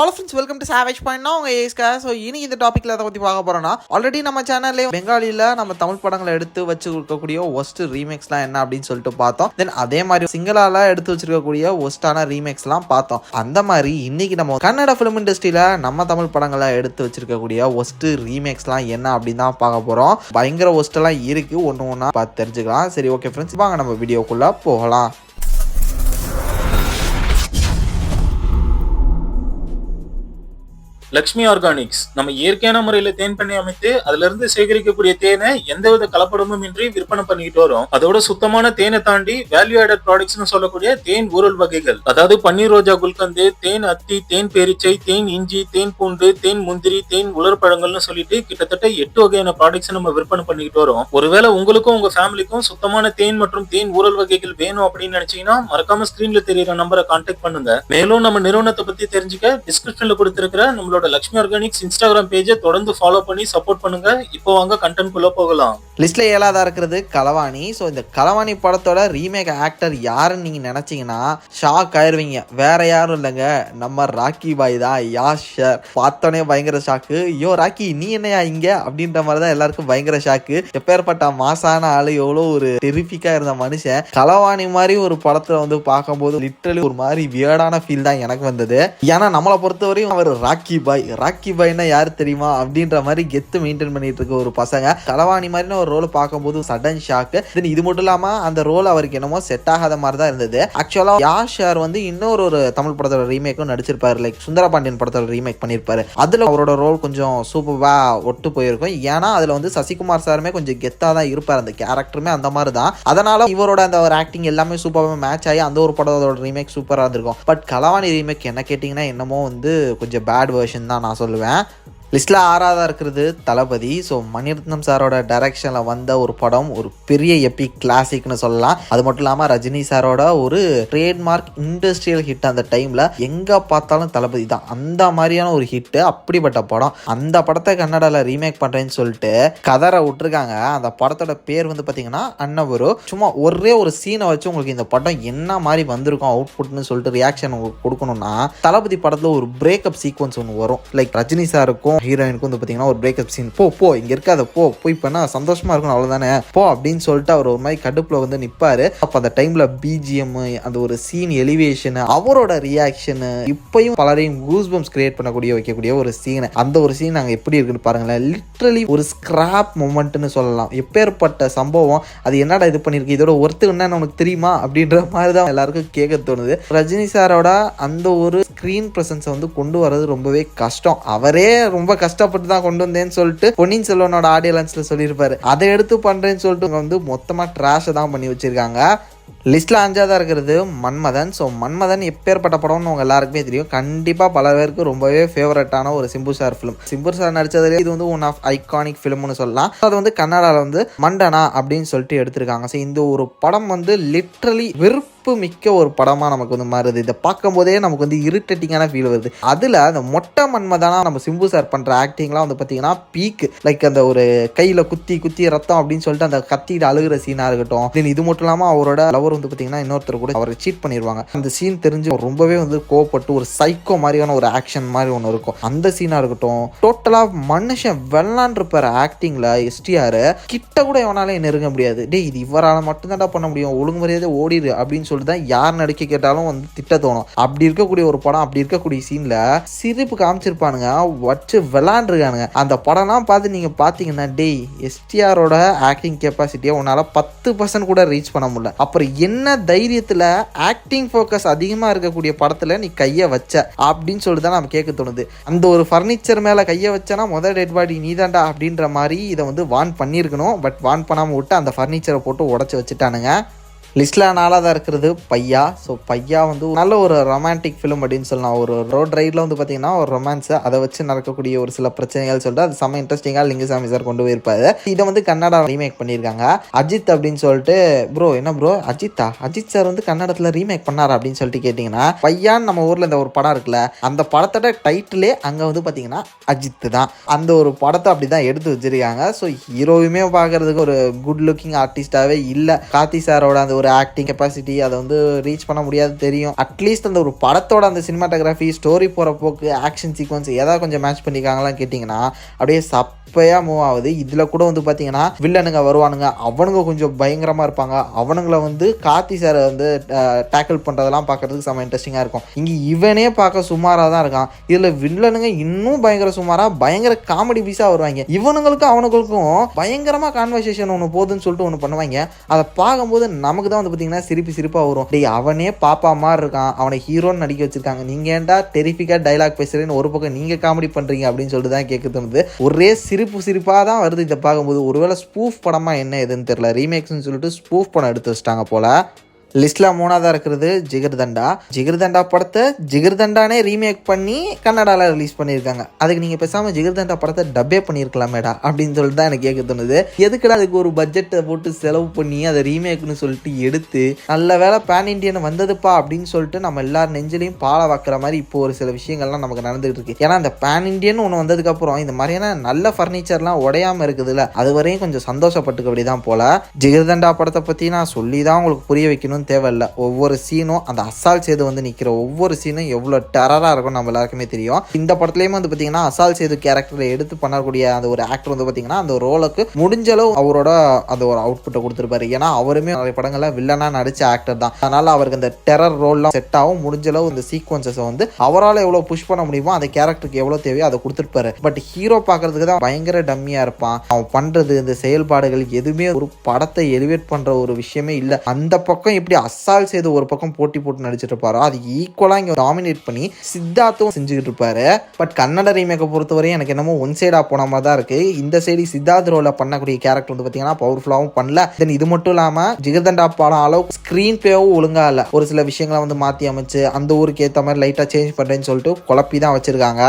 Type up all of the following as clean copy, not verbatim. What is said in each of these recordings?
Hello friends, welcome to savage point. நான் உங்கள் ஏஸ்கா. So இன்னைக்கு இந்த டாப்பிக்கில் அதை பற்றி பார்க்க போகிறோன்னா, ஆல்ரெடி நம்ம சேனல்லே பெங்காலியில் நம்ம தமிழ் படங்களை எடுத்து வச்சு கொடுக்கக்கூடிய ஒஸ்ட் ரீமேக்ஸ்லாம் என்ன அப்படின்னு சொல்லிட்டு பார்த்தோம். தென் அதே மாதிரி சிங்களால் எடுத்து வச்சிருக்கக்கூடிய ஒஸ்டான ரீமேக்ஸ்லாம் பார்த்தோம். அந்த மாதிரி இன்னைக்கு நம்ம கன்னட ஃபிலிம் இண்டஸ்ட்ரியில் நம்ம தமிழ் படங்களை எடுத்து வச்சிருக்கக்கூடிய ஒஸ்ட் ரீமேக்ஸ்லாம் என்ன அப்படின்னு தான் பார்க்க போகிறோம். பயங்கர ஒஸ்டெல்லாம் இருக்குது, ஒன்று ஒன்றா பார்த்து தெரிஞ்சுக்கலாம். சரி, ஓகே ஃப்ரெண்ட்ஸ், வாங்க நம்ம வீடியோக்குள்ளே போகலாம். லக்ஷ்மி ஆர்கானிக்ஸ் நம்ம இயற்கையான முறையில தேன் பண்ணி அமைத்து அதுல இருந்து சேகரிக்கக்கூடிய தேனை எந்தவித கலப்படமும் இன்றி விற்பனை பண்ணிக்கிட்டு வரும். அதோட சுத்தமான தேனை தாண்டி வேல்யூ ஆடட் ப்ராடக்ட்ஸ்னு சொல்லக்கூடிய தேன் ஊரல் வகைகள், அதாவது பன்னீர் ரோஜா குல்கந்து, தேன் அத்தி, தேன் பேரிச்சை, தேன் இஞ்சி, தேன் பூண்டு, தேன் முந்திரி, தேன் உலர்பழங்கள்னு சொல்லிட்டு கிட்டத்தட்ட 8 வகையான ப்ராடக்ட்ஸ் நம்ம விற்பனை பண்ணிக்கிட்டு வரோம். ஒருவேளை உங்களுக்கும் உங்க ஃபேமிலிக்கும் சுத்தமான தேன் மற்றும் தேன் ஊரல் வகைகள் வேணும் அப்படின்னு நினைச்சீங்கன்னா மறக்காம ஸ்கிரீன்ல தெரியுற நம்பரை கான்டாக்ட் பண்ணுங்க. மேலும் நம்ம நிறுவனத்தை பத்தி தெரிஞ்சுக்க டிஸ்கிரிப்ஷன்ல கொடுத்திருக்கிற நம்மளோட லக்ஷ்மி ஆர்கானிக்ஸ் இன்ஸ்டாகிராம் பேஜை தொடர்ந்து ஃபாலோ பண்ணி சப்போர்ட் பண்ணுங்க. இப்போ வாங்க கண்டென்ட் குள்ள போகலாம். லிஸ்ட்ல 7ஆவதா இருக்கிறது களவாணி. ஸோ இந்த களவாணி படத்தோட ரீமேக் ஆக்டர் யாருன்னு நீங்க நினைச்சீங்கன்னா ஷாக் ஆயிருவீங்க. வேற யாரும் இல்லைங்க, நம்ம ராக்கி பாய் தான். யாஷ் பார்த்தோன்னே பயங்கர ஷாக்கு. ஐயோ ராக்கி, நீ என்னையா இங்க அப்படின்ற மாதிரி தான் எல்லாருக்கும் பயங்கர ஷாக்கு. எப்பேற்பட்ட மாசான ஆளு, எவ்வளோ ஒரு டெரிஃபிக்கா இருந்த மனுஷன் களவாணி மாதிரி ஒரு படத்துல வந்து பார்க்கும்போது லிட்டரலி ஒரு மாதிரி வியர்டான ஃபீல் தான் எனக்கு வந்தது. ஏன்னா நம்மளை பொறுத்தவரையும் அவர் ராக்கி பாய்னா யாரு தெரியுமா அப்படின்ற மாதிரி கெத்து மெயின்டைன் பண்ணிட்டு இருக்க ஒரு பசங்க. களவாணி மாதிரி ஒரு ரோல் பார்க்கும்போது சடன் ஷாக். இது மட்டும் இல்லாம அந்த ரோல் அவருக்கு என்னமோ செட் ஆகாத மாதிரி தான் இருந்தது. ஆக்சுவலா யாஷ் வந்து இன்னொரு தமிழ் படத்தோட ரீமேக்கும் நடிச்சிருப்பாரு. லைக் சுந்தரபாண்டியன் படத்தோட ரீமேக் பண்ணிருப்பாரு. அதுல அவரோட ரோல் கொஞ்சம் சூப்பரா ஒட்டு போயிருக்கும். ஏன்னா அதுல வந்து சசிகுமார் சாருமே கொஞ்சம் கெத்தா தான் இருப்பாரு. அந்த கேரக்டருமே அந்த மாதிரி தான். அதனால இவரோட அந்த ஒரு ஆக்டிங் எல்லாமே சூப்பராக மேட்ச் ஆகி அந்த ஒரு படத்தோட ரீமேக் சூப்பரா இருந்திருக்கும். பட் களவாணி ரீமேக் என்ன கேட்டீங்கன்னா என்னமோ வந்து கொஞ்சம் பேட் வெர்ஷன் தான் நான் சொல்லுவேன். லிஸ்ட்டில் 6ஆவதா இருக்கிறது தளபதி. ஸோ மணிரத்னம் சாரோட டைரக்ஷனில் வந்த ஒரு படம், ஒரு பெரிய எபிக் கிளாசிக்னு சொல்லலாம். அது மட்டும் இல்லாமல் ரஜினி சாரோட ஒரு ட்ரேட்மார்க் இண்டஸ்ட்ரியல் ஹிட். அந்த டைமில் எங்கே பார்த்தாலும் தளபதி தான். அந்த மாதிரியான ஒரு ஹிட்டு, அப்படிப்பட்ட படம். அந்த படத்தை கன்னடாவில் ரீமேக் பண்ணுறேன்னு சொல்லிட்டு கதரை விட்டுருக்காங்க. அந்த படத்தோட பேர் வந்து பார்த்தீங்கன்னா அன்னபுரு. சும்மா ஒரே ஒரு சீனை வச்சு உங்களுக்கு இந்த படம் என்ன மாதிரி வந்திருக்கும் அவுட்புட்னு சொல்லிட்டு ரியாக்ஷன் உங்களுக்கு கொடுக்கணும்னா, தளபதி படத்தில் ஒரு பிரேக்கப் சீக்வன்ஸ் ஒன்று வரும். லைக் ரஜினி சாருக்கும் ஹீரோயினுக்கு வந்து பார்த்தீங்கன்னா ஒரு பிரேக்கப் சீன். போ இங்கே இருக்காத, போய் பண்ணா சந்தோஷமா இருக்கணும், அவ்வளோதானே போ அப்படின்னு சொல்லிட்டு அவர் ஒரு மாதிரி கடுப்பில் வந்து நிற்பாரு. அப்போ அந்த டைமில் பிஜிஎம், அந்த ஒரு சீன் எலிவேஷன், அவரோட ரியாக்ஷனு இப்பயும் பலரையும் கூஸ்பம்ஸ் கிரியேட் பண்ணக்கூடிய வைக்கக்கூடிய ஒரு சீன். அந்த ஒரு சீன் நாங்கள் எப்படி இருக்குன்னு பாருங்களேன். லிட்ரலி ஒரு ஸ்கிராப் மொமெண்ட்னு சொல்லலாம். எப்பேற்பட்ட சம்பவம், அது என்னடா இது பண்ணியிருக்கு, இதோட ஒர்த்து என்னன்னு உனக்கு தெரியுமா அப்படின்ற மாதிரி தான் எல்லாருக்கும் கேட்க தோணுது. ரஜினி சாரோட அந்த ஒரு ஸ்க்ரீன் ப்ரெசன்ஸை வந்து கொண்டு வர்றது ரொம்பவே கஷ்டம். அவரே ரொம்ப கஷ்டப்பட்டு தான் கொண்டு வந்தேன்னு சொல்லிட்டு பொன்னியின் செல்வனோட ஆடியோ லான்ச்ல சொல்லியிருப்பாரு. அதை எடுத்து பண்றேன்னு சொல்லிட்டு வந்து மொத்தமா ட்ராஷ் தான் பண்ணி வச்சிருக்காங்க. லிஸ்ட்ல 5ஆவதா இருக்கிறது மன்மதன். ஸோ மன்மதன் எப்பேற்பட்ட படம்னு உங்க எல்லாருக்குமே தெரியும். கண்டிப்பா பல பேருக்கு ரொம்பவே ஃபேவரட்டான ஒரு Simbu sir film. Simbu sir நடிச்சதுலேயே இது வந்து ஒன் ஆஃப் ஐகானிக் ஃபிலிம்னு சொல்லலாம். அது வந்து கன்னடாவில் வந்து மண்டனா அப்படின்னு சொல்லிட்டு எடுத்திருக்காங்க. ஸோ இந்த ஒரு படம் வந்து லிட்ரலி மிக்க ஒரு படமா நமக்கு வந்து மாறுது. இதை பார்க்கும் போதே நமக்கு வந்து இரிட்டேட்டிங்கான ஃபீல் வருது. அதுல அந்த மொட்டை மன்மதனா நம்ம சிம்பு சார் பண்ற ஆக்டிங்லாம் வந்து பாத்தீங்கன்னா பீக். லைக் அந்த ஒரு கையில குத்தி ரத்தம் அப்படின்னு சொல்லிட்டு அந்த கத்திட்டு அழுகிற சீனா இருக்கட்டும். இது மட்டும் இல்லாம அவரோட லவர் வந்து பாத்தீங்கன்னா இன்னொருத்தர் கூட அவரை சீட் பண்ணிடுவாங்க. அந்த சீன் தெரிஞ்சு ரொம்பவே வந்து கோவப்பட்டு ஒரு சைக்கோ மாதிரியான ஒரு ஆக்ஷன் மாதிரி ஒன்று இருக்கும். அந்த சீனா இருக்கட்டும். டோட்டலா மனுஷன் வெள்ளாண்டிருப்பாரு ஆக்டிங்ல. எஸ்டிஆர் கிட்ட கூட எவனாலும் நெருங்க முடியாது. டே இது இவரால் மட்டும்தான்டா பண்ண முடியும், ஒழுங்கு மரியாதை ஓடிடு அப்படின்னு சொல்லிட்டு தான் யார் நடிக்க கேட்டாலும் வந்து திட்ட தோணும். அப்படி இருக்கக்கூடிய ஒரு படம், அப்படி இருக்கக்கூடிய சீன்ல சிரிப்பு காமிச்சிருப்பானுங்க, வச்சு விளாண்டுருக்கானுங்க. அந்த படம்லாம் பார்த்து நீங்க பாத்தீங்கன்னா டேய் எஸ்டிஆரோட ஆக்டிங் கெப்பாசிட்டியை உன்னால 10% கூட ரீச் பண்ண முடியல. அப்புறம் என்ன தைரியத்துல ஆக்டிங் ஃபோக்கஸ் அதிகமா இருக்கக்கூடிய படத்துல நீ கைய வச்ச அப்படின்னு சொல்லிட்டு தான் நம்ம கேட்க தோணுது. அந்த ஒரு ஃபர்னிச்சர் மேல கைய வச்சனா முதல் டெட் பாடி நீதாண்டா அப்படின்ற மாதிரி இதை வந்து வார்ன் பண்ணியிருக்கணும். பட் வார்ன் பண்ணாம விட்டு அந்த ஃபர்னிச்சரை போட்டு உடச்சு வச்சுட்டானுங்க. லிஸ்ட்ல 4ஆவதா இருக்கிறது பையா. ஸோ பையா வந்து நல்ல ஒரு ரொமான்டிக் ஃபிலிம் அப்படின்னு சொல்லலாம். ஒரு ரோட் ரைடில் வந்து பார்த்தீங்கன்னா ஒரு ரொமான்ஸ், அதை வச்சு நடக்கக்கூடிய ஒரு சில பிரச்சனைகள் சொல்லிட்டு அது செம்ம இன்ட்ரெஸ்டிங்காக லிங்குசாமி சார் கொண்டு போயிருப்பாரு. இதை வந்து கன்னடா ரீமேக் பண்ணியிருக்காங்க. அஜித் அப்படின்னு சொல்லிட்டு. ப்ரோ என்ன ப்ரோ அஜித் சார் வந்து கன்னடத்தில் ரீமேக் பண்ணாரா அப்படின்னு சொல்லிட்டு கேட்டிங்கன்னா, பையான்னு நம்ம ஊரில் இந்த ஒரு படம் இருக்குல்ல, அந்த படத்தோட டைட்டிலே அங்கே வந்து பார்த்தீங்கன்னா அஜித் தான். அந்த ஒரு படத்தை அப்படி தான் எடுத்து வச்சிருக்காங்க. ஸோ ஹீரோவுமே பார்க்கறதுக்கு ஒரு குட் லுக்கிங் ஆர்டிஸ்டாகவே இல்லை. கார்த்தி சாரோட அந்த ஒரு ஆக்டிங் கெப்பாசிட்டி அதை வந்து ரீச் பண்ண முடியாது தெரியும். அட்லீஸ்ட் அந்த ஒரு படத்தோட அந்த சினிமாட்டோகிராஃபி, ஸ்டோரி போகிற போக்கு, ஆக்ஷன் சீக்வன்ஸ் ஏதாவது கொஞ்சம் மேட்ச் பண்ணியிருக்காங்களான்னு கேட்டிங்கன்னா அப்படியே சப்பையாக மூவ் ஆகுது. இதில் கூட வந்து பார்த்தீங்கன்னா வில்லனுங்க வருவானுங்க, அவனுங்க கொஞ்சம் பயங்கரமாக இருப்பாங்க. அவனுங்களை வந்து கார்த்தி சாரை வந்து டேக்கிள் பண்ணுறதெல்லாம் பார்க்குறதுக்கு செம்ம இன்ட்ரெஸ்டிங்காக இருக்கும். இங்கே இவனே பார்க்க சுமாராக தான் இருக்கான். இதில் வில்லனுங்க இன்னும் பயங்கர சுமாராக பயங்கர காமெடி பீஸாக வருவாங்க. இவனுங்களுக்கும் அவனுங்களுக்கும் பயங்கரமாக கான்வர்சேஷன் ஒன்று போகுதுன்னு சொல்லிட்டு ஒன்று பண்ணுவாங்க. அதை பார்க்கும்போது நமக்கு தான் வந்து பார்த்தீங்கன்னா சிரிப்பாக வரும். டேய் அவனே பாப்பா மாதிரி இருக்கான், அவனை ஹீரோன்னு நடிக்க வச்சிருக்காங்க, நீங்கள் ஏன்டா டெரிஃபிக்காக டைலாக் பேசுகிறேன்னு ஒரு பக்கம் நீங்கள் காமெடி பண்ணுறீங்க அப்படின்னு சொல்லிட்டு தான் கேட்க தோணுது. ஒரே சிரிப்பாக தான் வருது இதை பார்க்கும்போது. ஒருவேளை ஸ்பூஃப் படமாக என்ன எதுன்னு தெரியல, ரீமேக்ஸ்னு சொல்லிட்டு ஸ்பூஃப் படம் எடுத்து வச்சிட்டாங்க போல. லிஸ்ட்டில் 3ஆவதாக இருக்கிறது ஜிகர்தண்டா படத்தை ஜிகர்தண்டானே ரீமேக் பண்ணி கன்னடாவில் ரிலீஸ் பண்ணியிருக்காங்க. அதுக்கு நீங்கள் பேசாமல் ஜிகர்தண்டா படத்தை டப்பே பண்ணியிருக்கலாமேடா அப்படின்னு சொல்லிட்டு தான் எனக்கு கேட்க தோணுது. எதுக்குடா அதுக்கு ஒரு பட்ஜெட்டை போட்டு செலவு பண்ணி அதை ரீமேக்னு சொல்லிட்டு எடுத்து நல்ல வேலை பேன் இண்டியன் வந்ததுப்பா அப்படின்னு சொல்லிட்டு நம்ம எல்லார் நெஞ்சிலையும் பாலை வைக்கிற மாதிரி இப்போ ஒரு சில விஷயங்கள்லாம் நமக்கு நடந்துகிட்டு இருக்கு. ஏன்னா அந்த பேன் இண்டியன் ஒன்று வந்ததுக்கப்புறம் இந்த மாதிரியான நல்ல ஃபர்னிச்சர்லாம் உடையாமல் இருக்குதுல்ல, அது வரையும் கொஞ்சம் சந்தோஷப்பட்டுக்க அப்படி தான் போல. ஜிகர்தண்டா படத்தை பற்றி நான் சொல்லி தான் உங்களுக்கு புரிய வைக்கணும் தேவையில்லை. ஒவ்வொரு சீனும் அந்த அசால் சேது வந்து நிற்கிற ஒவ்வொரு சீனும் எவ்வளோ டெரராக இருக்கும் நம்ம எல்லாருக்குமே தெரியும். இந்த படத்துலேயுமே வந்து பார்த்தீங்கன்னா அசால் சேது கேரக்டரை எடுத்து பண்ணக்கூடிய அந்த ஒரு ஆக்டர் வந்து பார்த்தீங்கன்னா அந்த ரோலுக்கு முடிஞ்சளவு அவரோட அந்த ஒரு அவுட்புட்டை கொடுத்துருப்பாரு. ஏன்னா அவருமே நிறைய படங்களில் வில்லனாக நடித்த ஆக்டர் தான். அதனால் அவருக்கு அந்த டெரர் ரோல்லாம் செட் ஆகும். முடிஞ்சளவு இந்த சீக்வன்சஸை வந்து அவரால் எவ்வளோ புஷ் பண்ண முடியுமோ அந்த கேரக்டருக்கு எவ்வளோ தேவையோ அதை கொடுத்துருப்பாரு. பட் ஹீரோ பார்க்கறதுக்கு தான் பயங்கர டம்மியாக இருப்பான். அவன் பண்ணுறது இந்த செயல்பாடுகள் எதுவுமே ஒரு படத்தை எலிவேட் பண்ணுற ஒரு விஷயமே இல்லை. அந்த பக்கம் எப்படி அசால் செய்து ஒரு பக்கம் போட்டி போட்டு நடிச்சிட்டு இருப்பாரோ அது ஈக்குவலாக இங்கே டாமினேட் பண்ணி சித்தார்த்தும் செஞ்சுக்கிட்டு இருப்பாரு. பட் கன்னட ரீமேக்கை பொறுத்தவரையும் எனக்கு என்னமோ ஒன் சைடாக போன மாதிரி தான் இருக்கு. இந்த சைடு சித்தார்த் ரோல பண்ணக்கூடிய கேரக்டர் வந்து பார்த்தீங்கன்னா பவர்ஃபுல்லாகவும் பண்ணல. தென் இது மட்டும் இல்லாமல் ஜிகர்தண்டா படம் அளவுக்கு ஸ்க்ரீன் பிளேவும் ஒழுங்கா இல்லை. ஒரு சில விஷயங்களை வந்து மாற்றி அமைச்சு அந்த ஊருக்கு ஏற்ற மாதிரி லைட்டாக சேஞ்ச் பண்ணுறேன்னு சொல்லிட்டு குழப்பி தான் வச்சிருக்காங்க.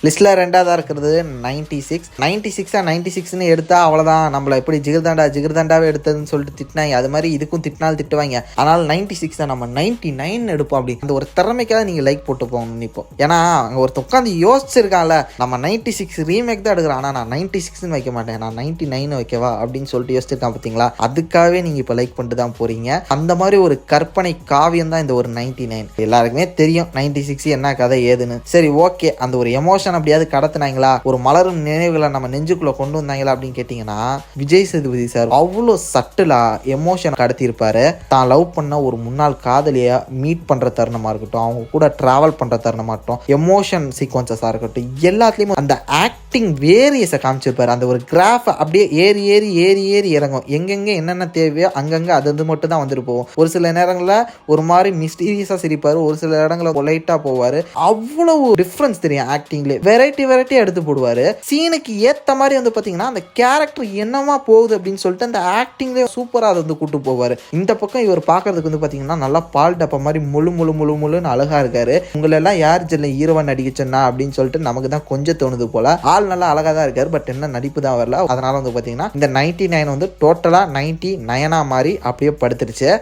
லிஸ்ட்டில் 2ஆவதாக இருக்கிறது 96 எடுத்தால் அவ்வளோதான், நம்மளை எப்படி ஜிகர்தண்டாவே எடுத்ததுன்னு சொல்லிட்டு திட்டினாங்க. அது மாதிரி இதுக்கும் திட்டினாலும் திட்டுவாங்க. அதனால் 96 நம்ம 99 எடுப்போம். அப்படி அந்த ஒரு திறமைக்காக நீங்கள் லைக் போட்டு போகணும் இப்போ. ஏன்னா அங்கே ஒருத்த உட்காந்து யோசிச்சிருக்கான்ல, நம்ம 96 ரீமேக் தான் எடுக்கிறோம், ஆனால் நான் 96ன்னு வைக்க மாட்டேன், நான் 99 வைக்கவா அப்படின்னு சொல்லிட்டு யோசிச்சிருக்கான் பார்த்தீங்களா. அதுக்காகவே நீங்கள் இப்போ லைக் பண்ணிட்டு தான் போகிறீங்க. அந்த மாதிரி ஒரு கற்பனை காவியம் தான் இந்த ஒரு 99. எல்லாருக்குமே தெரியும் 96 என்ன கதை ஏதுன்னு. சரி ஓகே, அந்த ஒரு எமோஷன் அப்படியாவது கடத்தினாங்களா, ஒரு மலரும் நினைவுகளை நம்ம நெஞ்சுக்குள்ள கொண்டு வந்தாங்களா அப்படின்னு கேட்டீங்கன்னா விஜய் சேதுபதி சார் அவ்வளோ சட்டிலா எமோஷன் கடத்தி இருப்பாரு. தான் லவ் பண்ண ஒரு முன்னாள் காதலியை மீட் பண்ற தருணமா இருக்கட்டும், அவங்க கூட டிராவல் பண்ற தருணமா இருக்கட்டும், எமோஷன் சீக்வன்சஸா இருக்கட்டும், எல்லாத்துலயும் அந்த ஆக்டிங் வேரியஸை காமிச்சிருப்பாரு. அந்த ஒரு கிராஃப் அப்படியே ஏறி ஏறி ஏறி ஏறி இறங்கும். எங்கெங்க என்னென்ன தேவையோ அங்கங்க அது மட்டும் தான் வந்துட்டு போகும். ஒரு சில நேரங்களில் ஒரு மாதிரி மிஸ்டீரியஸா சிரிப்பாரு, ஒரு சில இடங்களில் பொலைட்டா போவாரு. அவ்வளவு டிஃப்ரென்ஸ் தெரியும் ஆக்டிங்ல. வெரைட்டி எடுத்து போடுவாரு. சீனுக்கு ஏத்த மாதிரி வந்து பாத்தீங்கன்னா அந்த கேரக்டர் என்னமா போகுது அப்படின்னு சொல்லிட்டு அந்த ஆக்டிங்லேயே சூப்பரா அதை வந்து கூட்டு போவாரு. இந்த பக்கம் இவர் பாக்குறதுக்கு வந்து பாத்தீங்கன்னா நல்லா பால் டப்பா மாதிரி முழுன்னு அழகா இருக்காரு. உங்களை எல்லாம் யார் ஜெல்ல ஹீரோவா நடிக்கச்சா அப்படின்னு சொல்லிட்டு நமக்கு தான் கொஞ்சம் தோணுது போல. ஆள் நல்லா அழகா தான் இருக்காரு, பட் என்ன நடிப்பு தான் வரல. அதனால வந்து பாத்தீங்கன்னா இந்த 99 வந்து டோட்டலா 99 மாதிரி அப்படியே படுத்துருச்சு.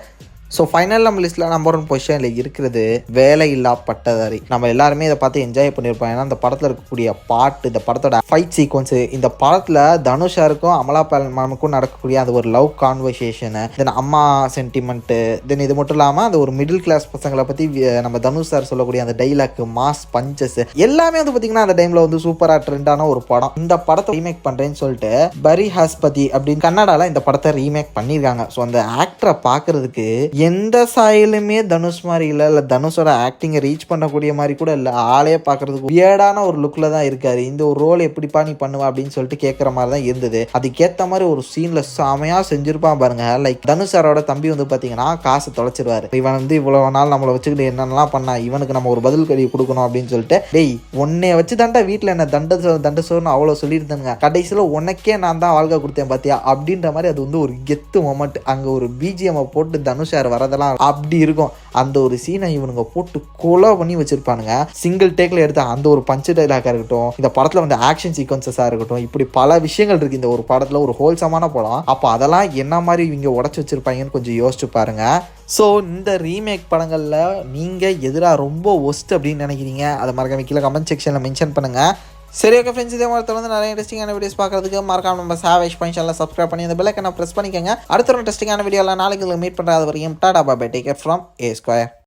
ஸோ ஃபைனல் நம்ம லிஸ்ட்டில் நம்பர் 1 பொசிஷனில் இருக்கிறது வேலையில்லா பட்டதாரி. நம்ம எல்லாருமே இதை பார்த்து என்ஜாய் பண்ணியிருப்போம். ஏன்னா இந்த படத்தில் இருக்கக்கூடிய பாட்டு, இந்த படத்தோட ஃபைட் சீக்வன்ஸு, இந்த படத்தில் தனுஷாருக்கும் அமலா பாலுக்கும் நடக்கக்கூடிய அந்த ஒரு லவ் கான்வர்சேஷனு, தென் அம்மா சென்டிமெண்ட்டு, தென் இது மட்டும் இல்லாமல் அந்த ஒரு மிடில் கிளாஸ் பசங்களை பற்றி நம்ம தனுஷ் சார் சொல்லக்கூடிய அந்த டைலாக், மாஸ் பஞ்சஸ் எல்லாமே வந்து பார்த்திங்கன்னா அந்த டைமில் வந்து சூப்பராக ட்ரெண்டான ஒரு படம். இந்த படத்தை ரீமேக் பண்ணுறேன்னு சொல்லிட்டு பரி ஹாஸ்பதி அப்படின்னு கன்னடாவில் இந்த படத்தை ரீமேக் பண்ணியிருக்காங்க. ஸோ அந்த ஆக்டரை பார்க்குறதுக்கு எந்த சாயிலுமே தனுஷ் மாதிரி இல்லை தனுஷோட ஆக்டிங்கை ரீச் பண்ணக்கூடிய மாதிரி கூட இல்லை. ஆளே பார்க்கறதுக்கு வியர்டான ஒரு லுக்கில் தான் இருக்காரு. இந்த ஒரு ரோல் எப்படிப்பா நீ பண்ணுவா அப்படின்னு சொல்லிட்டு கேட்குற மாதிரி தான் இருந்தது. அதுக்கேற்ற மாதிரி ஒரு சீனில் செமையாக செஞ்சிருப்பான் பாருங்க. லைக் தனுஷ் சாரோட தம்பி வந்து பார்த்தீங்கன்னா காசு தொலைச்சிருவாரு. இவன் வந்து இவ்வளோ நாள் நம்மளை வச்சுக்கிட்டு என்னென்னலாம் பண்ணா, இவனுக்கு நம்ம ஒரு பதில் கடி கொடுக்கணும் அப்படின்னு சொல்லிட்டு, டேய் உன்னைய வச்சு தாண்டா வீட்டில் என்ன தண்டசோன்னு அவ்வளோ சொல்லியிருந்தாங்க, கடைசியில் உனக்கே நான் தான் வாழ்க்கை கொடுத்தேன் பார்த்தியா அப்படின்ற மாதிரி அது வந்து ஒரு கெத்து மொமெண்ட். அங்கே ஒரு பிஜிஎம் போட்டு தனுஷ் சார் வரதெல்லாம் அப்படி இருக்கும். அந்த ஒரு சீனை இவனுங்க போட்டு கொலை பண்ணி வச்சிருப்பானுங்க. சிங்கிள் டேக்ல எடுத்த அந்த ஒரு பஞ்சு டைலாக்கா இருக்கட்டும், இந்த படத்துல வந்து ஆக்ஷன் சீக்வன்சஸா இருக்கட்டும், இப்படி பல விஷயங்கள் இருக்கு இந்த ஒரு படத்துல. ஒரு ஹோல்சமான படம். அப்போ அதெல்லாம் என்ன மாதிரி இவங்க உடச்சி வச்சிருப்பாங்கன்னு கொஞ்சம் யோசிச்சு பாருங்க. ஸோ இந்த ரீமேக் படங்களில் நீங்கள் எதிராக ரொம்ப ஒஸ்ட் அப்படின்னு நினைக்கிறீங்க, அதை மறக்காம கீழே கமெண்ட் செக்ஷனில் மென்ஷன் பண்ணுங்கள். சரி ஓகே ஃப்ரெண்ட்ஸ், இதே மாதிரி தொடர்ந்து நிறைய இன்ட்ரெஸ்டிங்கான வீடியோஸ் பார்க்கறதுக்கு மறக்காம நம்ம சாவேஜ் சேனலை சப்ஸ்கிரைப் பண்ணி அந்த பெல் ஐக்கனை பிரஸ் பண்ணிக்கோங்க. அடுத்த ஒரு இன்ட்ரெஸ்டிங்கான வீடியோவில் நாளைக்கு மீட் பண்ணுறது வரையும் tata bye, take care from A Square.